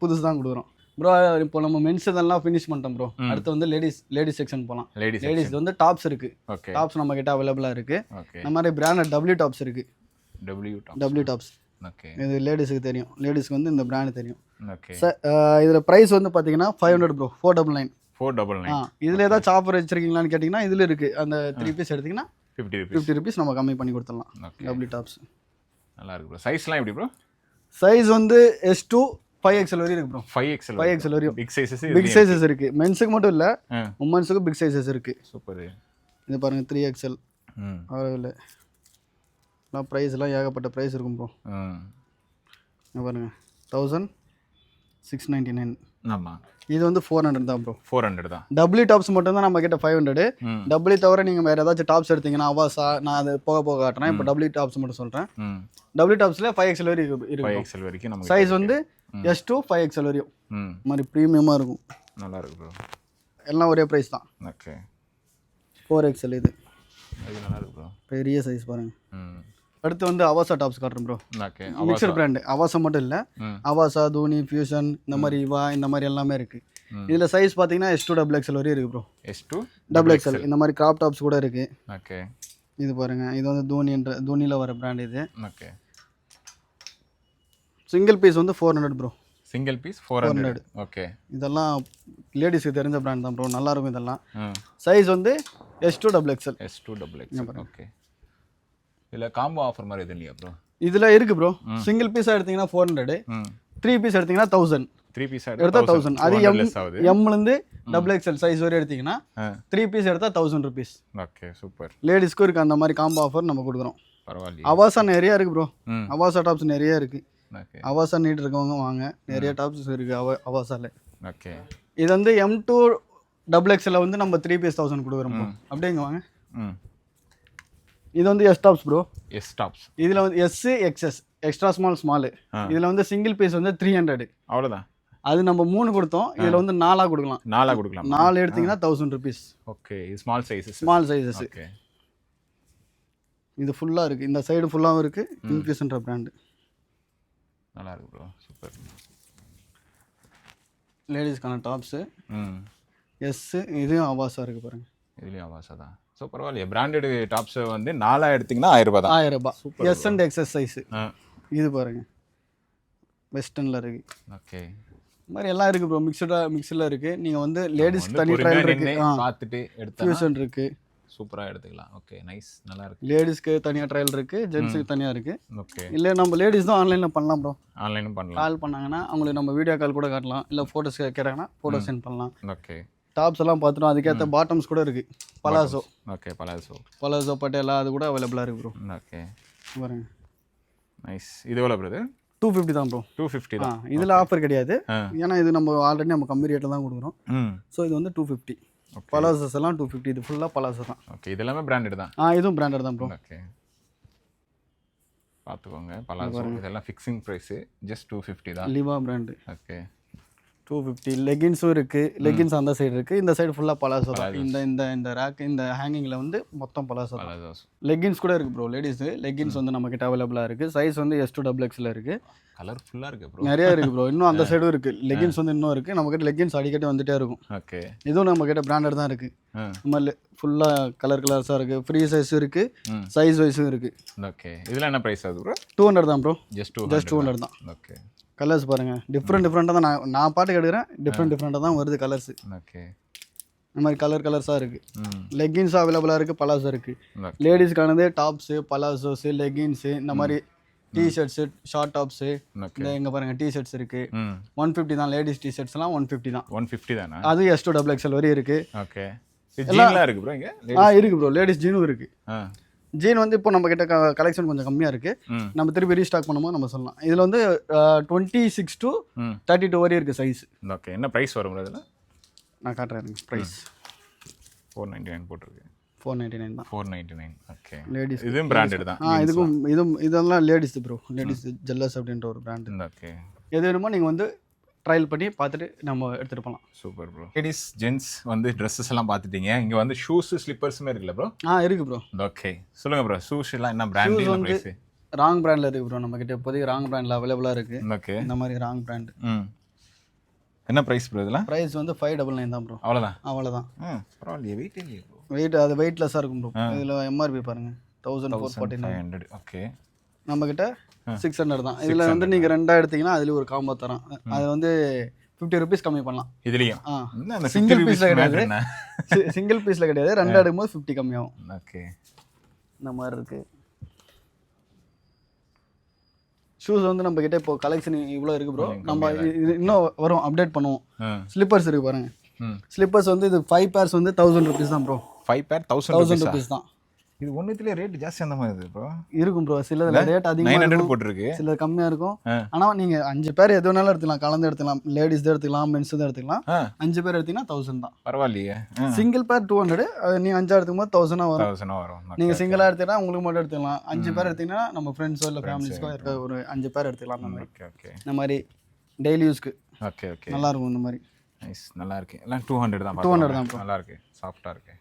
புதுசு தான் கொடுக்குறோம் ப்ரோ. இப்போ நம்ம மென்ஸ் இதெல்லாம் ஃபினிஷ் பண்ணிட்டோம் ப்ரோ. அடுத்து வந்து லேடிஸ் செக்ஷன் போகலாம். லேடிஸ் வந்து டாப்ஸ் இருக்கு. டாப்ஸ் நம்ம கிட்ட அவைலபிளாக இருக்கு. இந்த மாதிரி பிராண்டட் W டாப்ஸ் இருக்கு. W tops. இது லேடிஸுக்கு தெரியும், லேடிஸ்க்கு வந்து இந்த பிராண்ட் தெரியும். இதில் ப்ரைஸ் வந்து பார்த்தீங்கன்னா 500 ப்ரோ. 499. இதில் ஏதாச்சும் ஆஃபர் வச்சிருக்கீங்களான்னு கேட்டிங்கன்னா இதில் இருக்குது. அந்த 3 பீஸ் எடுத்திங்கன்னா 50 rupees நம்ம கம்மி பண்ணி கொடுத்துடலாம். W டாப்ஸ் நல்லா இருக்கு ப்ரோ. சைஸ்லாம் எப்படி ப்ரோ? சைஸ் வந்து S2 5XL வரையும் இருக்கு ப்ரோ. 5XL வரையும் பிக் சைஸஸ் இருக்கு. மென்ஸுக்கு மட்டும் இல்லை, உமன்ஸுக்கும் பிக் சைஸஸ் இருக்கு. சூப்பர். இது பாருங்கள் 3XL ம் அவைலபிள். எல்லாம் ப்ரைஸ்லாம் ஏகப்பட்ட ப்ரைஸ் இருக்கும் ப்ரோ. இங்கே பாருங்கள் 1699. ஆமாம், இது வந்து 400 தான் ப்ரோ. 400 தான். டபுள்யூ டாப்ஸ் மட்டும் தான் நம்ம கிட்ட 500. டபுள்யூ தவிர நீங்கள் வேறு ஏதாச்சும் டாப்ஸ் எடுத்தீங்கன்னா அவாசா, நான் அது போக போக காட்டுறேன். இப்போ டபுள்யூ டாப்ஸ் மட்டும் சொல்கிறேன். டபுள்யூ டாப்ஸில் 5XL வரைக்கும் இருக்கு. 5XL வரைக்கும் நமக்கு சைஸ் வந்து S to 5XL வரையும் இந்த மாதிரி ப்ரீமியமாக இருக்கும். நல்லா இருக்கு ப்ரோ. எல்லாம் ஒரே ப்ரைஸ் தான். ஓகே 4XL இது நல்லா இருக்கு ப்ரோ, பெரிய சைஸ் பாருங்கள். அடுத்து வந்து அவாசா டாப்ஸ் காட்டுறேன் bro. Okay mixture brand. Avasa மட்டும் இல்லை, அவாசா, தோனி, ஃபியூஷன், இந்த மாதிரி இவா, இந்த மாதிரி எல்லாமே இருக்குது. இதில் சைஸ் பார்த்தீங்கன்னா S to XXL வரையும் இருக்குது ப்ரோ. S to XXL இந்த மாதிரி கிராப் டாப்ஸ் கூட இருக்குது. ஓகே இது பாருங்கள், இது வந்து தோனியில் வர பிராண்ட் இது. ஓகே சிங்கிள் பீஸ் வந்து 400 ப்ரோ. Single piece 400. ஓகே இதெல்லாம் லேடிஸ்க்கு தெரிஞ்ச பிராண்ட் தான் ப்ரோ, நல்லாயிருக்கும் இதெல்லாம். சைஸ் வந்து S to XXL. S to XXL. Okay இதில் காம்போ ஆஃபர் மாதிரி எதுவும் இல்லையா ப்ரோ? இதில் இருக்குது ப்ரோ. சிங்கிள் பீஸாக எடுத்தீங்கன்னா 400, 3 பீஸ் எடுத்தீங்கன்னா 1000. 3 பீஸ் எடுத்தா 1000. அது எம்லேருந்து XXL சைஸ் வரை எடுத்தீங்கன்னா 3 பீஸ் எடுத்தால் 1000 rupees. Okay super. லேடிஸ்க்கும் இருக்குது அந்த மாதிரி காம்போ ஆஃபர் நம்ம கொடுக்குறோம். பரவாயில்ல. அவாசா நிறையா இருக்குது ப்ரோ. அவாசா டாப்ஸ் நிறைய இருக்குது. ஓகே அவாசா நீட் இருக்கவங்க வாங்க, நிறைய டாப்ஸ் இருக்குது அவாசாவில். ஓகே இது வந்து M2 XXL வந்து நம்ம 3 பீஸ் 1000 கொடுக்குறோம் ப்ரோ. அப்படியே இங்கே வாங்க. இது வந்து S tops bro. S tops. இதில் வந்து S XS எக்ஸ்ட்ரா ஸ்மால். இதில் வந்து சிங்கிள் பீஸ் வந்து 300. அவ்வளோதான். அது நம்ம 3 கொடுத்தோம், இதில் வந்து 4 கொடுக்கலாம். 4 கொடுக்கலாம். 4 எடுத்தீங்கன்னா 1000 rupees. ஓகே இது small sizes. Small sizes. Okay இது ஃபுல்லாக இருக்குது, இந்த சைடு ஃபுல்லாகவும் இருக்குது. இன்ஃபியூஷன்ற பிராண்டு நல்லா இருக்கு ப்ரோ, சூப்பர். லேடிஸ்க்கான டாப்ஸு இதுவும் அவாசா இருக்குது பாருங்கள். இதுலேயும் அவாசா தான். ஸோ பரவாயில்லையே, பிராண்டட் டாப்ஸை வந்து 4 எடுத்திங்கன்னா 1000 ரூபா தான். 1000 ரூபாய். S and XS size. இது பாருங்கள் வெஸ்டர்னில் இருக்குது. ஓகே இந்த மாதிரி எல்லாம் இருக்குது ப்ரோ. மிக்சடில் இருக்குது. நீங்கள் வந்து லேடிஸ்க்கு தனி ட்ரையல் இருக்குது, பார்த்துட்டு எடுத்து ஃபியூஷன் இருக்குது, சூப்பராக எடுத்துக்கலாம். ஓகே நைஸ், நல்லா இருக்கு. லேடிஸ்க்கு தனியாக ட்ரையல் இருக்குது, ஜென்ஸுக்கு தனியாக இருக்குது. ஓகே இல்லை நம்ம லேடிஸ் தான் ஆன்லைனில் பண்ணலாம் ப்ரோ. ஆன்லைனும் பண்ணலாம். கால் பண்ணாங்கன்னா அவங்களுக்கு நம்ம வீடியோ கால் கூட காட்டலாம், இல்லை ஃபோட்டோஸ் கேட்டாங்கன்னா ஃபோட்டோ சென்ட் பண்ணலாம். ஓகே டாப்ஸ் எல்லாம் பார்த்துட்டோம், அதுக்கேற்ற பாட்டம்ஸ் கூட இருக்குது. பலாசோ. ஓகே பலாசோ பட்டேலா அது கூட அவைலபிளாக இருக்குது ப்ரோ. ஓகே பாருங்க நைஸ். இது எவ்வளோ பிரதர்? 250 தான் ப்ரோ. 250 தான். இதில் ஆஃபர் கிடையாது, ஏன்னா இது நம்ம ஆல்ரெடி நம்ம கம்மி ரேட்டில் தான் கொடுக்குறோம். ஸோ இது வந்து 250. பலாசோஸ் எல்லாம் 250. இது ஃபுல்லாக பலாசோ தான். ஓகே இது எல்லாமே பிராண்டட் தான். இதுவும் பிராண்டட் தான் ப்ரோ. ஓகே பார்த்துக்கோங்க, பலாசோ இதெல்லாம் ஃபிக்ஸிங் ப்ரைஸு ஜஸ்ட் 250 தான். லிவா பிராண்டு. ஓகே 250. லெகின்ஸும் இருக்குது. லெகின்ஸ் அந்த சைடு இருக்குது, இந்த சைடு ஃபுல்லாக பலாசோ தான். இந்த ரேக் இந்த ஹேங்கிங்கில் வந்து மொத்தம் பலாசோ தான். லெகின்ஸ் கூட இருக்குது ப்ரோ. லேடிஸு லெகின்ஸ் வந்து நம்மக்கிட்ட அவைலபிளாக இருக்குது. சைஸ் வந்து S to XXL இருக்குது. கலர்ஃபுல்லாக இருக்குது ப்ரோ, நிறைய இருக்குது ப்ரோ. இன்னும் அந்த சைடும் இருக்குது. லெகின்ஸ் வந்து இன்னும் இருக்குது நம்மக்கிட்ட. லெகின்ஸ் அடிக்கடி வந்துகிட்டே இருக்கும். ஓகே இதுவும் நம்மக்கிட்ட பிராண்டட் தான் இருக்குது. இந்த மாதிரி ஃபுல்லாக கலர்ஸாக இருக்குது. ஃப்ரீ சைஸும் இருக்குது, சைஸ் வைஸும் இருக்குது. ஓகே இதில் என்ன ப்ரைஸ் ஆகுது ப்ரோ? 200 தான் ப்ரோ. ஜஸ்ட் 200 தான். ஓகே கலர்ஸ் பாருங்கள், டிஃப்ரெண்ட்டாக தான் நான் பாட்டுக்கு எடுக்கிறேன். டிஃப்ரெண்ட்டாக தான் வருது கலர்ஸு. ஓகே இந்த மாதிரி கலர்ஸாக இருக்குது. லெகின்ஸும் அவைலபிளாக இருக்குது, பலாசோ இருக்குது. லேடிஸ்க்கானது டாப்ஸு, பலாசோஸு, லெகின்ஸு, இந்த மாதிரி டிஷர்ட்ஸு, ஷார்ட் டாப்ஸு. இந்த இங்கே பாருங்கள் டிஷர்ட்ஸ் இருக்குது. 150 தான். லேடிஸ் டிஷர்ட்ஸ்லாம் 150 தான். 150 தானே? அது S to XXL வரையும் இருக்குது. ஓகே ஜீன்லாம் இருக்குது ப்ரோ இங்கே? இருக்குது ப்ரோ. லேடிஸ் ஜீனும் இருக்குது. ஜீன் வந்து இப்போ நம்ம கிட்ட கலெக்ஷன் கொஞ்சம் கம்மியாக இருக்குது. நம்ம திருப்பி ரீஸ்டாக் பண்ணும்போது நம்ம சொல்லலாம். இதில் வந்து 26 to 32 வரையும் இருக்குது சைஸ். ஓகே என்ன ப்ரைஸ் வரும் இதில்? நான் காட்டுறேன் ப்ரைஸ். 499 போட்டிருக்கு. 499 தான். 499. Okay ladies. இதுவும் பிராண்டட் தான். இதெல்லாம் லேடிஸ் ப்ரோ. லேடிஸ் ஜெல்லஸ் அப்படின்ற ஒரு பிராண்டு. ஓகே எது வேணுமோ நீங்கள் வந்து ட்ரையல் பண்ணி பார்த்துட்டு நம்ம எடுத்துகிட்டு போகலாம். Super bro. லேடிஸ் ஜென்ஸ் வந்து ட்ரெஸ்ஸஸ் எல்லாம் பார்த்துட்டீங்க. இங்கே வந்து ஷூஸு ஸ்லிப்பர்ஸுமே இருக்குல்ல ப்ரோ? இருக்குது ப்ரோ. ஓகே சொல்லுங்கள் ப்ரோ, ஷூஸ் எல்லாம் என்ன பிராண்ட்? என்ன ப்ரைஸ்? ராங் பிராண்டில் இருக்குது ப்ரோ. நம்மக்கிட்ட இப்போதைக்கு ராங் பிராண்டில் அவைலபிளாக இருக்குது. ஓகே இந்த மாதிரி ராங் பிராண்டு. என்ன ப்ரைஸ் ப்ரோ இதெல்லாம்? ப்ரைஸ் வந்து 599 தான் ப்ரோ. அவ்வளோதான். பரவாயில்லையே, வெயிட் இல்லையே ப்ரோ. வெயிட் அது வெயிட்லெஸ்ஸாக இருக்கும் ப்ரோ. இதில் MRP பாருங்கள் 1449. ஓகே நம்மக்கிட்ட 600 தான். இதில் வந்து நீங்கள் 2 எடுத்தீங்கன்னா அதுலேயும் ஒரு காம்போ தரோம். அது வந்து 50 rupees கம்மி பண்ணலாம். இதுலேயும் சிங்கிள் பீஸில் கிடையாது. சிங்கிள் பீஸில் கிடையாது. 2 எடுக்கும்போது 50 கம்மியாகும். ஓகே இந்த மாதிரி இருக்குது. ஷூஸ் வந்து நம்ம கிட்ட இப்போ கலெக்ஷன் இவ்வளோ இருக்குது ப்ரோ. நம்ம இது இன்னும் வரும், அப்டேட் பண்ணுவோம். ஸ்லிப்பர்ஸ் இருக்குது பாருங்கள். ஸ்லிப்பர்ஸ் வந்து இது 5 pairs வந்து 1000 rupees தான் ப்ரோ. 5 பேர் 1000 1000 rupees ருபீஸ் தான் இது ஒன்றுத்துலேயே ரேட் ஜாஸ்தி அந்த மாதிரி இருக்குது ப்ரோ. இருக்கும் ப்ரோ. சிலதுல ரேட் அதிகமாக 900 இருக்கும், போட்டிருக்கு. சிலது கம்மியாக இருக்கும். ஆனால் நீங்கள் 5 பேர் எது வேணாலும் எடுத்துக்கலாம், கலந்து எடுத்துக்கலாம். லேடிஸ் தான் எடுத்துக்கலாம், மென்ஸ் தான் எடுத்துக்கலாம். 5 பேர் எடுத்தீங்கன்னா 1000 தான். பரவாயில்லையே. சிங்கிள் பேர் 200, நீ 5 எடுத்துக்கும் போது 1000 வரும். 1000 வரும். நீங்கள் சிங்கிளாக எடுத்தீங்கன்னா உங்களுக்கு மட்டும் எடுத்துக்கலாம். 5 பேர் எடுத்தீங்கன்னா நம்ம ஃப்ரெண்ட்ஸோ இல்லை ஃபேமிலிஸ்க்கோ இருக்க ஒரு 5 பேர் எடுத்துக்கலாம். அந்த மாதிரி ஓகே இந்த மாதிரி டெய்லி யூஸ்க்கு ஓகே நல்லா இருக்கும். இந்த மாதிரி நைஸ், நல்லா இருக்கு. எல்லாம் 200 தான். 200 தான் ப்ரோ. நல்லா இருக்கு, சாஃப்டா இருக்கு.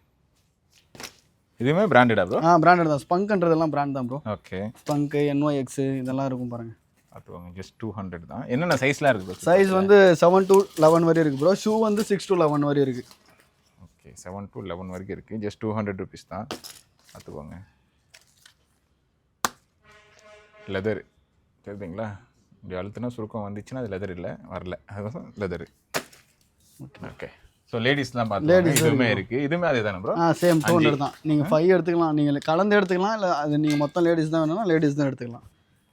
இதுவுமே பிராண்டடா ப்ரோ? பிராண்டட் தான். ஸ்பங்க்ன்றதெல்லாம் பிராண்ட் தான் ப்ரோ. ஓகே. ஸ்பங்க், NYX இதெல்லாம் இருக்கும் பாருங்க. பார்த்துக்கோங்க, ஜஸ்ட் 200 தான். என்னென்ன சைஸ்லாம் இருக்கு ப்ரோ? சைஸ் வந்து 7 to 11 வரை இருக்கு ப்ரோ. ஷூ வந்து 6 to 11 வரை இருக்கு. ஓகே, 7 to 11 வரைக்கும் இருக்கு. ஜஸ்ட் 200 rupees தான். பார்த்துக்கோங்க. லெதர் தெரியுதுங்களா? இப்படி அழுத்தினா சுருக்கம் வந்துச்சுன்னா அது லெதர் இல்லை, வரல, அதுதான் லெதர். ஓகே. ஸோ லேடிஸ்லாம் பார்த்து இதுவுமே இருக்கு. இதுவுமே அதே தானே ப்ரோ? சேம் 200 தான். நீங்கள் 5 எடுத்துக்கலாம், நீங்கள் கலந்து எடுத்துக்கலாம், இல்லை அது நீங்கள் மொத்தம் லேடிஸ் தான் வேணும்னா லேடிஸ் தான் எடுத்துக்கலாம்.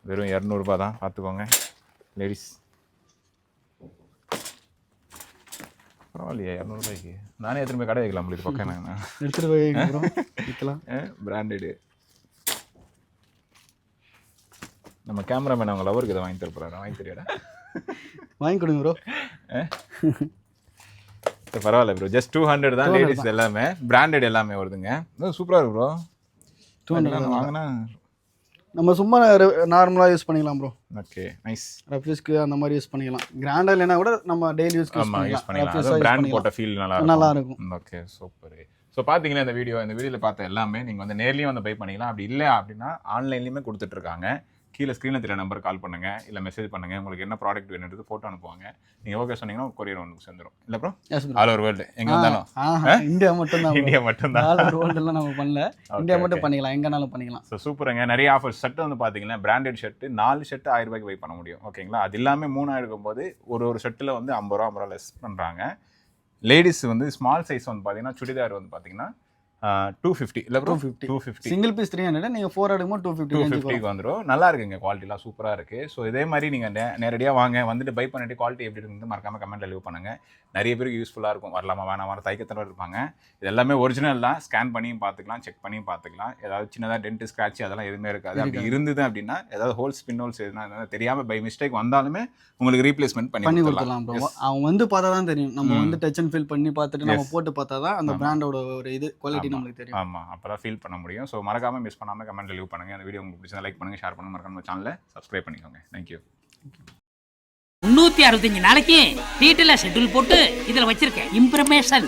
வெறும் 200 ரூபாய் தான். பார்த்துக்கோங்க லேடிஸ். பரவாயில்லையே 200 ரூபாய்க்கு. நானே எத்தனை கடை வைக்கலாம் உங்களுக்கு பக்கம் என்ன எடுத்துகிட்டு போய் ப்ரோ விற்கலாம். பிராண்டடு. நம்ம கேமராமேன் அவங்க லவருக்கு இதை வாங்கி தரப்போறாரு. வாங்கி தெரியாடா? வாங்கி கொடுங்க ப்ரோ. பரவாயில்ல ப்ரோ, ஜஸ்ட் 200 தான். லேடிஸ் எல்லாமே பிராண்டட் எல்லாமே வருதுங்க. சூப்பராக இருக்கு ப்ரோ. 200 வாங்கினா நம்ம சும்மா நார்மலாக யூஸ் பண்ணிக்கலாம் ப்ரோ. Okay, nice. ரஃப்யூஸ்க்கு அந்த மாதிரி யூஸ் பண்ணிக்கலாம். கிராண்டாக இல்லைனா கூட நம்ம டெய்லி யூஸ் பண்ணிக்கலாம். அது பிராண்ட் போட்ட ஃபீல் நல்லா இருக்கும். Okay, super. ஸோ பார்த்தீங்கன்னா இந்த வீடியோவில் பார்த்த எல்லாமே நீங்கள் வந்து நேர்லேயும் வந்து பை பண்ணிக்கலாம். அப்படி இல்லை அப்படின்னா ஆன்லைன்லேயுமே கொடுத்துட்ருக்காங்க. கீழே ஸ்க்ரீனில் தெரிய நம்பர் கால் பண்ணுங்கள், இல்லை மெசேஜ் பண்ணுங்கள். உங்களுக்கு என்ன ப்ராடக்ட் வேணுன்றது ஃபோட்டோ அனுப்புவாங்க. நீங்கள் ஓகே சொன்னீங்கன்னா கொரியர் ஒன்று சேர்ந்துடும். இல்லை ப்ரோ? ஆல் ஓவர் வேர்ல்டு எங்கே வந்தாலும். இந்தியா மட்டும்தான். இந்தியா மட்டும்தான். ஆல் ஓவர் வேர்ல்டுலாம் நம்ம பண்ணல, இந்தியா மட்டும் பண்ணிக்கலாம், எங்கேனாலும் பண்ணிக்கலாம். ஸோ சூப்பருங்க. நிறைய ஆஃபர். ஷர்ட் வந்து பார்த்தீங்கன்னா பிராண்டட் ஷர்ட் 4 ஷர்ட் 1000 ரூபாய்க்கு பை பண்ண முடியும். ஓகேங்களா? அது எல்லாமே 3 எடுக்கும்போது ஒரு ஷர்ட்டில் வந்து 50 ரூபா லெஸ் பண்ணுறாங்க. லேடிஸ் வந்து ஸ்மால் சைஸ் வந்து பார்த்தீங்கன்னா சுடிதார் வந்து பார்த்தீங்கன்னா 250 இல்லை ப்ரோ? 250. சிங்கிள் பீஸ் 300, நீங்கள் 4 எடுக்கும்போது 250க்கு வந்துடும். நல்லா இருக்குங்க, குவாலிட்டிலாம் சூப்பராக இருக்குது. ஸோ இதே மாதிரி நீங்கள் நேரடியாக வாங்க, வந்துட்டு பை பண்ணிட்டு குவாலிட்டி எப்படி இருக்குன்னு மறக்காமல் கமெண்ட்டில் லீவ் பண்ணுங்கள். நிறைய பேருக்கு யூஸ்ஃபுல்லாக இருக்கும். வரலாமா வேணாமா தைக்கத்தோடு இருப்பாங்க. இது எல்லாமே ஒரிஜினல் தான். ஸ்கேன் பண்ணியும் பார்த்துக்கலாம், செக் பண்ணியும் பார்த்துக்கலாம். ஏதாவது சின்னதாக டென்ட் ஸ்க்ராட்ச் அதெல்லாம் எதுவுமே இருக்காது. அப்படி இருந்தது அப்படின்னா ஏதாவது ஹோல்ஸ் பின் ஹோல்ஸ் எதுனா தெரியாமல் பை மிஸ்டேக் வந்தாலுமே உங்களுக்கு ரீப்ளேஸ்மெண்ட் பண்ணி கொடுக்கலாம். அவங்க வந்து பார்த்தா தான் தெரியும். நம்ம வந்து டச் அண்ட் ஃபீல் பண்ணி பார்த்துட்டு நம்ம போட்டு பார்த்தா தான் அந்த பிராண்டோட ஒரு இது குவாலிட்டி நம்மளுக்கு தெரியும். ஆமாம், அப்போ தான் ஃபீல் பண்ண முடியும். ஸோ மறக்காமல் மிஸ் பண்ணாமல் கமெண்ட்டில் லீவ் பண்ணுங்கள். அந்த வீடியோ உங்களுக்கு பிடிச்சா லைக் பண்ணுங்கள், ஷேர் பண்ணுங்கள், மறக்காம சேனலை சப்ஸ்கிரைப் பண்ணிக்கோங்க. தேங்க்யூ. 365 நாளைக்கு டீட்டெயிலாக ஷெட்யூல் போட்டு இதில் வச்சிருக்கேன். இம்ப்ரமேஷன்